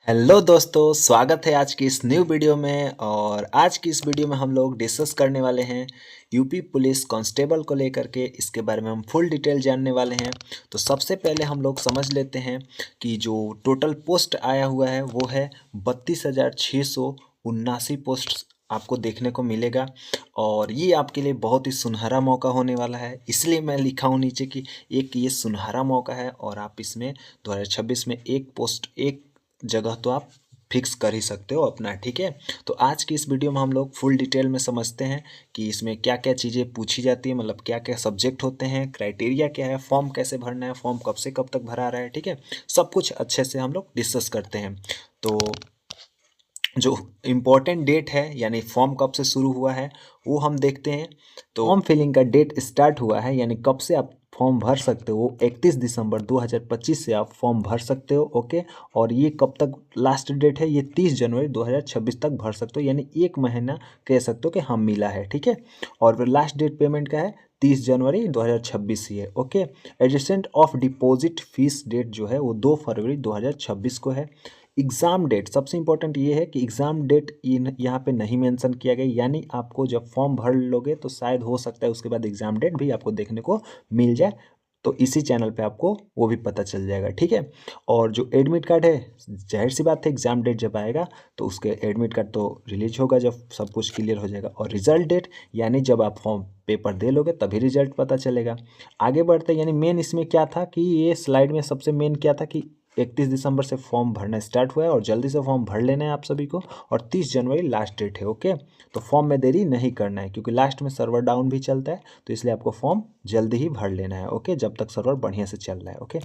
Hello दोस्तों, स्वागत है आज की इस न्यू वीडियो में। और आज की इस वीडियो में हम लोग डिस्कस करने वाले हैं यूपी पुलिस कांस्टेबल को लेकर के। इसके बारे में हम फुल डिटेल जानने वाले हैं। तो सबसे पहले हम लोग समझ लेते हैं कि जो टोटल पोस्ट आया हुआ है वो है 32,679 पोस्ट आपको देखने को मिलेगा। और ये आपके लिए बहुत ही सुनहरा मौका होने वाला है, इसलिए मैं लिखा हूँ नीचे कि एक ये सुनहरा मौका है और आप इसमें 2026 में एक पोस्ट एक जगह तो आप फिक्स कर ही सकते हो अपना। ठीक है, तो आज की इस वीडियो में हम लोग फुल डिटेल में समझते हैं कि इसमें क्या क्या चीज़ें पूछी जाती है, मतलब क्या क्या सब्जेक्ट होते हैं, क्राइटेरिया क्या है, फॉर्म कैसे भरना है, फॉर्म कब से कब तक भरा रहा है। ठीक है, सब कुछ अच्छे से हम लोग डिस्कस करते हैं। तो जो इम्पोर्टेंट डेट है यानी फॉर्म कब से शुरू हुआ है वो हम देखते हैं। तो फॉर्म फिलिंग का डेट स्टार्ट हुआ है यानी कब से आप फॉर्म भर सकते हो, 31 दिसंबर 2025 से आप फॉर्म भर सकते हो। ओके, और ये कब तक लास्ट डेट है, ये 30 जनवरी 2026 तक भर सकते हो, यानी एक महीना कह सकते हो कि हाँ मिला है। ठीक है, और फिर लास्ट डेट पेमेंट का है 30 जनवरी 2026 ही है। Okay, adjustment of deposit fees date जो है वो 2 फरवरी 2026 को है। एग्ज़ाम डेट सबसे इंपॉर्टेंट ये है कि एग्ज़ाम डेट यहाँ पे नहीं मेंशन किया गया, यानी आपको जब फॉर्म भर लोगे तो शायद हो सकता है उसके बाद एग्ज़ाम डेट भी आपको देखने को मिल जाए, तो इसी चैनल पे आपको वो भी पता चल जाएगा। ठीक है, और जो एडमिट कार्ड है, जाहिर सी बात है एग्ज़ाम डेट जब आएगा तो उसके एडमिट कार्ड तो रिलीज होगा जब सब कुछ क्लियर हो जाएगा। और रिजल्ट डेट यानी जब आप फॉर्म पेपर दे लोगे तभी रिजल्ट पता चलेगा। आगे बढ़ते यानी मेन इसमें क्या था कि ये स्लाइड में सबसे मेन क्या था कि 31 दिसंबर से फॉर्म भरना स्टार्ट हुआ है और जल्दी से फॉर्म भर लेना है आप सभी को। और 30 जनवरी लास्ट डेट है। ओके, तो फॉर्म में देरी नहीं करना है क्योंकि लास्ट में सर्वर डाउन भी चलता है, तो इसलिए आपको फॉर्म जल्दी ही भर लेना है। ओके, जब तक सर्वर बढ़िया से चल रहा है। ओके,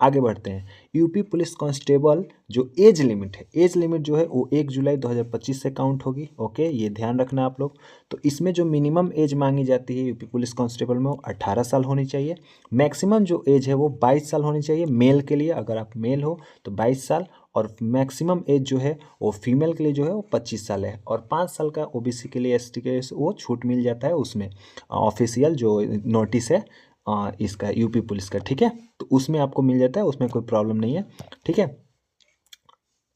आगे बढ़ते हैं। यूपी पुलिस कांस्टेबल जो एज लिमिट है, एज लिमिट जो है वो 1 जुलाई 2025 से काउंट होगी। ओके, ये ध्यान रखना आप लोग। तो इसमें जो मिनिमम एज मांगी जाती है यूपी पुलिस कांस्टेबल में वो 18 साल होनी चाहिए। मैक्सिमम जो एज है वो 22 साल होनी चाहिए मेल के लिए, अगर आप मेल हो तो 22 साल। और मैक्सिमम एज जो है वो फीमेल के लिए जो है वो 25 साल है। और 5 साल का ओबीसी के लिए, एसटी के लिए वो छूट मिल जाता है उसमें, ऑफिशियल जो नोटिस है इसका यूपी पुलिस का। ठीक है, तो उसमें आपको मिल जाता है, उसमें कोई प्रॉब्लम नहीं है। ठीक है,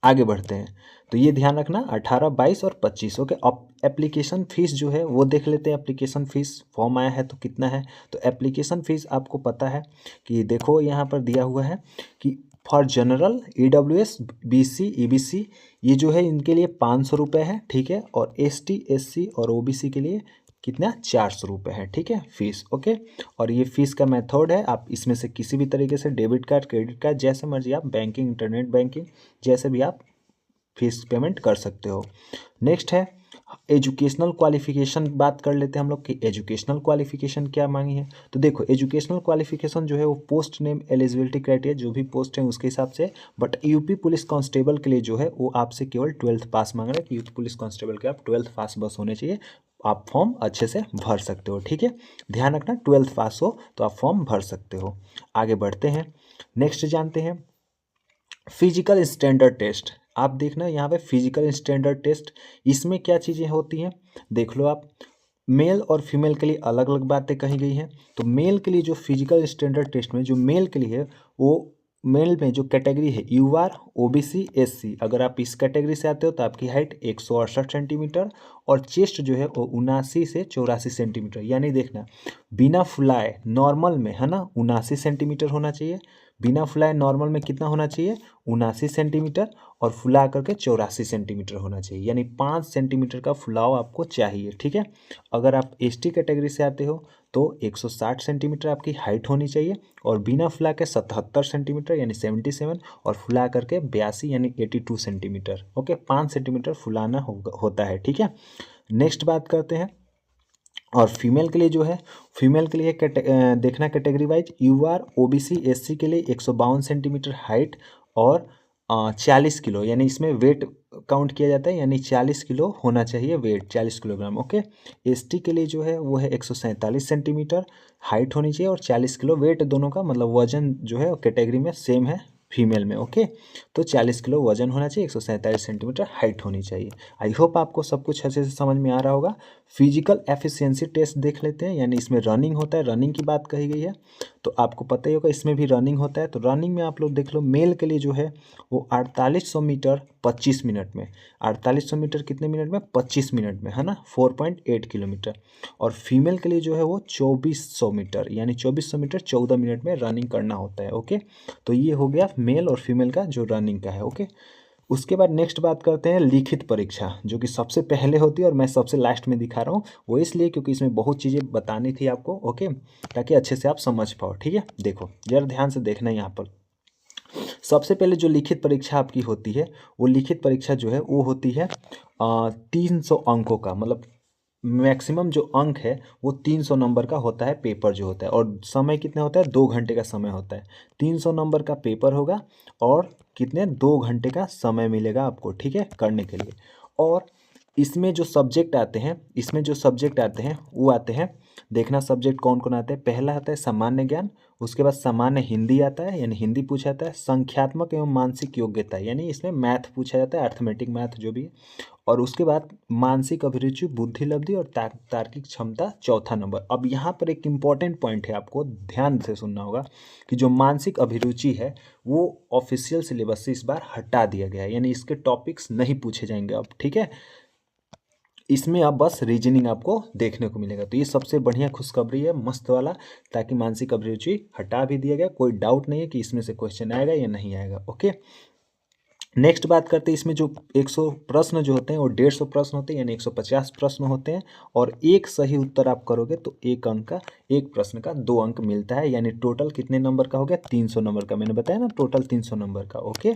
आगे बढ़ते हैं। तो ये ध्यान रखना 18, 22 और 25। ओके, अब एप्लीकेशन फ़ीस जो है वो देख लेते हैं। एप्लीकेशन फ़ीस फॉर्म आया है तो कितना है, तो एप्लीकेशन फ़ीस आपको पता है कि देखो यहाँ पर दिया हुआ है कि for general EWS BC EBC ये जो है इनके लिए 500 रुपये है। ठीक है, और एसटी एससी और ओबीसी के लिए कितना 400 रुपये है। ठीक है, फीस। ओके, और ये फीस का मेथड है, आप इसमें से किसी भी तरीके से डेबिट कार्ड क्रेडिट कार्ड जैसे मर्जी आप बैंकिंग इंटरनेट बैंकिंग जैसे भी आप फीस पेमेंट कर सकते हो। नेक्स्ट है एजुकेशनल क्वालिफिकेशन। बात कर लेते हैं हम लोग कि एजुकेशनल क्वालिफिकेशन क्या मांगी है। तो देखो एजुकेशनल क्वालिफिकेशन जो है वो पोस्ट नेम एलिजिबिलिटी क्राइटेरिया जो भी पोस्ट है उसके हिसाब से, बट यूपी पुलिस कांस्टेबल के लिए जो है वो आपसे केवल 12th पास मांग रहा है कि यूपी पुलिस कांस्टेबल के आप 12th पास बस होने चाहिए, आप फॉर्म अच्छे से भर सकते हो। ठीक है, ध्यान रखना 12th पास हो तो आप फॉर्म भर सकते हो। आगे बढ़ते हैं, नेक्स्ट जानते हैं फिजिकल स्टैंडर्ड टेस्ट। आप देखना यहाँ पे फिजिकल स्टैंडर्ड टेस्ट, इसमें क्या चीज़ें होती हैं देख लो आप। मेल और फीमेल के लिए अलग अलग बातें कही गई हैं। तो मेल के लिए जो फिजिकल स्टैंडर्ड टेस्ट में जो मेल के लिए है वो मेल में जो कैटेगरी है यूआर ओबीसी एससी, अगर आप इस कैटेगरी से आते हो तो आपकी हाइट 168 सेंटीमीटर और चेस्ट जो है वो 79 से 84 सेंटीमीटर, यानी देखना बिना फुलाए नॉर्मल में है ना 79 सेंटीमीटर होना चाहिए। बिना फुलाए नॉर्मल में कितना होना चाहिए 79 सेंटीमीटर, और फुला करके 84 सेंटीमीटर होना चाहिए, यानी 5 सेंटीमीटर का फुलाव आपको चाहिए। ठीक है, अगर आप एसटी कैटेगरी से आते हो तो 160 सेंटीमीटर आपकी हाइट होनी चाहिए, और बिना फुला के 77 सेंटीमीटर यानी 77, और फुला करके 82 यानी 82 सेंटीमीटर। ओके, 5 सेंटीमीटर फुलाना होता है। ठीक है, नेक्स्ट बात करते हैं। और फीमेल के लिए जो है, फीमेल के लिए देखना category wise UR OBC SC के लिए 152 सेंटीमीटर हाइट और 40 किलो, यानी इसमें वेट काउंट किया जाता है, यानी 40 किलो होना चाहिए वेट, 40 किलोग्राम। ओके, एसटी के लिए जो है वो है 147 सेंटीमीटर हाइट होनी चाहिए और 40 किलो वेट, दोनों का मतलब वजन जो है कैटेगरी में सेम है, फीमेल में। ओके, तो 40 किलो वजन होना चाहिए, 147 सेंटीमीटर हाइट होनी चाहिए। आई होप आपको सब कुछ अच्छे से समझ में आ रहा होगा। फिजिकल एफिशिएंसी टेस्ट देख लेते हैं, यानी इसमें रनिंग होता है, रनिंग की बात कही गई है तो आपको पता ही होगा इसमें भी रनिंग होता है। तो रनिंग में आप लोग देख लो, मेल के लिए जो है वो 4800 मीटर 25 मिनट में, 4800 मीटर कितने मिनट में, 25 मिनट में, है ना, 4.8 किलोमीटर। और फीमेल के लिए जो है वो 2400 मीटर, यानी 2400 मीटर 14 मिनट में रनिंग करना होता है। ओके, तो ये हो गया मेल और फीमेल का जो रनिंग का है। ओके, उसके बाद नेक्स्ट बात करते हैं लिखित परीक्षा, जो कि सबसे पहले होती है और मैं सबसे लास्ट में दिखा रहा हूँ, वो इसलिए क्योंकि इसमें बहुत चीज़ें बतानी थी आपको। ओके, ताकि अच्छे से आप समझ पाओ। ठीक है, देखो जरा ध्यान से देखना यहाँ पर। सबसे पहले जो लिखित परीक्षा आपकी होती है, वो लिखित परीक्षा जो है वो होती है 300 अंकों का, मतलब मैक्सिमम जो अंक है वो 300 नंबर का होता है पेपर जो होता है, और समय कितना होता है, 2 घंटे का समय होता है। 300 नंबर का पेपर होगा और कितने, 2 घंटे का समय मिलेगा आपको, ठीक है, करने के लिए। और इसमें जो सब्जेक्ट आते हैं, वो आते हैं, देखना सब्जेक्ट कौन कौन आते हैं। पहला आता है सामान्य ज्ञान, उसके बाद सामान्य हिंदी आता है, यानी हिंदी पूछा जाता है। संख्यात्मक एवं मानसिक योग्यता, यानी इसमें मैथ पूछा जाता है, अर्थमेटिक मैथ जो भी है। और उसके बाद मानसिक अभिरुचि, बुद्धि लब्धि और तार्किक क्षमता, चौथा नंबर। अब यहाँ पर एक इम्पॉर्टेंट पॉइंट है, आपको ध्यान से सुनना होगा कि जो मानसिक अभिरुचि है वो ऑफिशियल सिलेबस से इस बार हटा दिया गया है, यानी इसके टॉपिक्स नहीं पूछे जाएंगे अब, ठीक है। इसमें अब बस रीजनिंग आपको देखने को मिलेगा, तो ये सबसे बढ़िया खुशखबरी है, मस्त वाला, ताकि मानसिक अभिरुचि हटा भी दिया गया। कोई डाउट नहीं है कि इसमें से क्वेश्चन आएगा या नहीं आएगा। ओके, नेक्स्ट बात करते हैं, इसमें जो 100 प्रश्न जो होते हैं वो 150 प्रश्न होते हैं, यानी 150 प्रश्न होते हैं। और एक सही उत्तर आप करोगे तो एक अंक का, एक प्रश्न का 2 अंक मिलता है, यानी टोटल कितने नंबर का हो गया, 300 नंबर का। मैंने बताया ना, टोटल 300 नंबर का। ओके,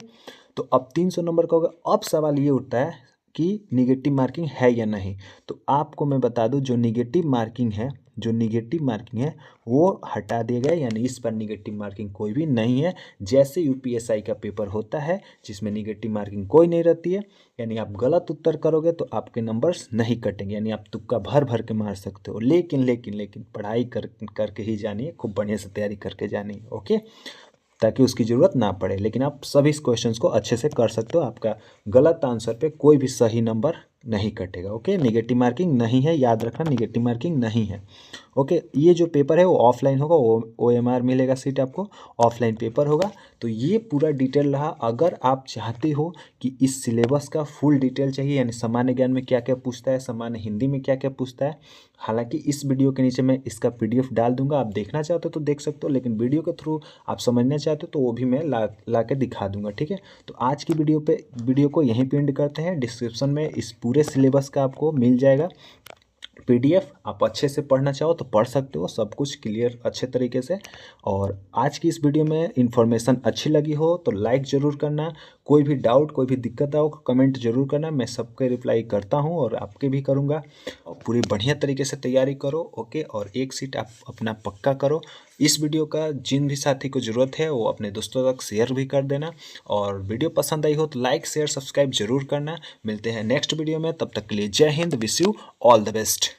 तो अब 300 नंबर का होगा। अब सवाल ये उठता है कि निगेटिव मार्किंग है या नहीं। तो आपको मैं बता दूं, जो निगेटिव मार्किंग है वो हटा दिया गया, यानी इस पर निगेटिव मार्किंग कोई भी नहीं है। जैसे यूपीएसआई का पेपर होता है जिसमें निगेटिव मार्किंग कोई नहीं रहती है, यानी आप गलत उत्तर करोगे तो आपके नंबर्स नहीं कटेंगे, यानी आप तुक्का भर भर के मार सकते हो। लेकिन पढ़ाई करके ही जानिए, खूब बढ़िया से तैयारी करके जानिए। ओके, ताकि उसकी ज़रूरत ना पड़े। लेकिन आप सभी क्वेश्चंस को अच्छे से कर सकते हो, आपका गलत आंसर पे कोई भी सही नंबर नहीं कटेगा। ओके, निगेटिव मार्किंग नहीं है, याद रखना, निगेटिव मार्किंग नहीं है। ओके, ये जो पेपर है वो ऑफलाइन होगा, OMR मिलेगा सीट आपको, ऑफलाइन पेपर होगा। तो ये पूरा डिटेल रहा। अगर आप चाहते हो कि इस सिलेबस का फुल डिटेल चाहिए, यानी सामान्य ज्ञान में क्या क्या पूछता है, सामान्य हिंदी में क्या क्या पूछता है, हालांकि इस वीडियो के नीचे मैं इसका PDF डाल दूंगा, आप देखना चाहते हो तो देख सकते हो, लेकिन वीडियो के थ्रू आप समझना चाहते हो तो वो भी मैं ला के दिखा दूंगा। ठीक है, तो आज की वीडियो को यहीं पे एंड करते हैं। डिस्क्रिप्शन में इस पूरे सिलेबस का आपको मिल जाएगा PDF, आप अच्छे से पढ़ना चाहो तो पढ़ सकते हो, सब कुछ क्लियर अच्छे तरीके से। और आज की इस वीडियो में इन्फॉर्मेशन अच्छी लगी हो तो लाइक ज़रूर करना। कोई भी डाउट, कोई भी दिक्कत हो कमेंट जरूर करना, मैं सबके रिप्लाई करता हूं और आपके भी करूंगा। और पूरी बढ़िया तरीके से तैयारी करो। ओके, और एक सीट आप अपना पक्का करो। इस वीडियो का जिन भी साथी को ज़रूरत है वो अपने दोस्तों तक शेयर भी कर देना, और वीडियो पसंद आई हो तो लाइक शेयर सब्सक्राइब जरूर करना। मिलते हैं नेक्स्ट वीडियो में, तब तक के लिए जय Hind, wish you all the best.